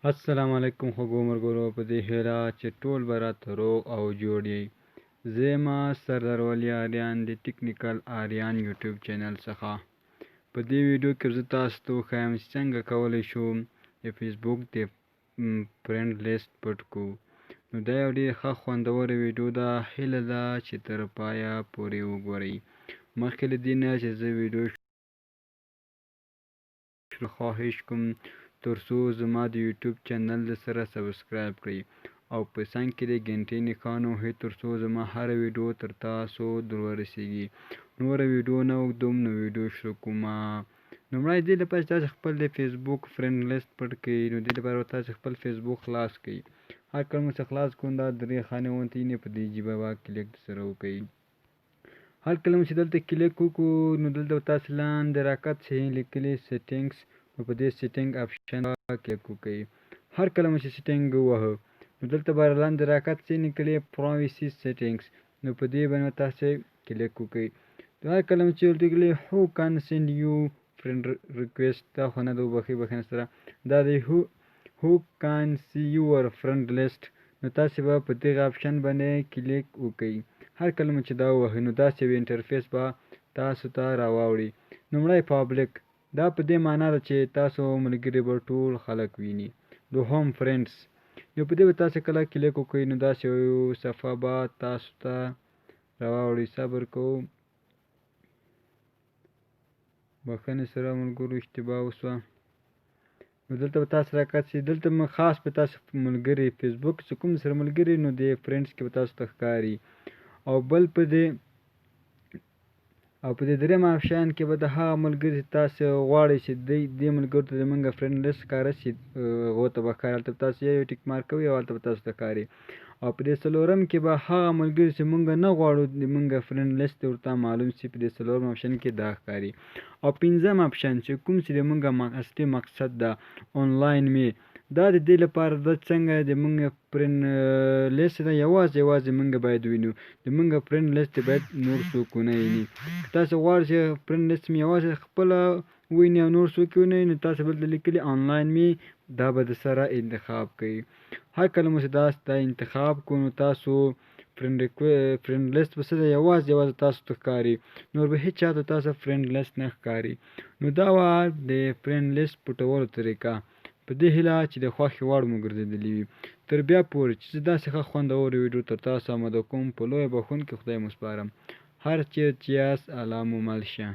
السلام علیکم خوږو ملګرو، په دې هیله چې ټول به راته روغ او جوړ یې. زه یم سردار ولی آریان د ټیکنیکل آریان یوټیوب چینل څخه. په دې ویډیو کې زه تاسو ته وښایم چې څنګه کولی شو د فیسبوک د فرینډ لیست پټ کړو. نو دا یو ډېر ښه خوندوره ویډیو ده، هیله ده چې تر پایه پورې وګورئ. مخکې له دې نه چې زه ویډیو خواهش کوم ترڅو زما د یوټیوب چینل سره سبسکرایب کړئ او په څنګ کې د غنټې نښان ووهئ ترڅو زما هره ویډیو تر تاسو در ورسیږي. نوره ویډیو نه اوږدوم، نو ویډیو شروع کوم. لومړی دې لپاره چې تاسو خپل د فیسبوک فرینډ لیست پټ کړئ، نو دې لپاره تاسو خپل فیسبوک خلاص کړئ. هر کله مو چې خلاص کړو دا درې خانې غوندې یې په دې جیبه به کلیک سره وکړئ. هر کله مو چې دلته کلیک وکړو نو دلته تاسو لاندې راکات شي لیکلي سیټینګس، نو په دې سیټینګ اپشن کلیک وکړئ. هر کله مو چې سیټینګ ووهه نو دلته به لاندې راکات شي لیکلي پرایوسي سیټینګس، نو په دې باندې تاسو کلیک وکړئ. هر کله مو چې لیکلي هو کان سینډ یو فرینډ ریکویسټ، دا خو نه د بخښنې سره دا دی هو کان سی یور فرینډ لیست، نو تاسو به په دغه اپشن باندې کلیک وکړئ. هر کله مو چې دا ووهئ نو داسې یو انټرفیس به تاسو ته راواوړي. لومړی پابلیک، دا په دې معنا ده چې تاسو ملګري به ټول خلک ویني. دوهم فرینډس، نو په دې به تاسو کله کلیک وکړئ نو داسې یو صفحه به تاسو ته راواوړي. صبر کوو، بخښنې سره ملګرو اشتباه وشوه. نو دلته به تاسو راکات شي، دلته خاص به تاسو ملګري فیسبوک چې کوم سره ملګري نو د فرینډس کې به تاسو ته ښکاري. او بل په دې درېیم آپشن کې به د هغه ملګري چې تاسو غواړئ چې دې ملګرو ته زموږ فرینډ لیست ښکاره شي هغو ته به ښکاري. هلته به تاسو یو ټیک مارک کوئ او هلته به تاسو ته ښکاري. او په دې څلورم کې به هغه ملګري چې موږ نه غواړو زموږ فرینډ لیست ورته معلوم شي، په دې څلورم آپشن کې دا ښکاري. او پنځم آپشن چې کوم چې زموږ اصلي مقصد ده آنلاین می، دا د دې لپاره ده څنګه د موږ فرینډ لیست ده یوازې موږ باید وینو، د موږ فرینډ لیست باید نور څوک ونه ویني. که تاسو غواړئ چې فرینډ لیست مې یوازې خپله ویني او نور څوک ونه ویني، تاسو به دلته لیکلي آنلاین می، دا به سره انتخاب کړئ. هر کله مو چې دا انتخاب کړو نو تاسو فرینډ لیست به څه ده یوازې تاسو ته ښکاري، نور به هیڅ چا ته تاسو فرینډ لیست نه ښکاري. نو دا وه د فرینډ لیست پټولو طریقه. په دې هیله چې د خوښې وړ مو ګرځېدلي وي. تر بیا پورې چې زه داسې ښه خوندوره ویډیو تر تاسو آماده کوم، په لویه بخښونکي خدای مو سپارم. هر چیرې چې یاست الله مو مل شه.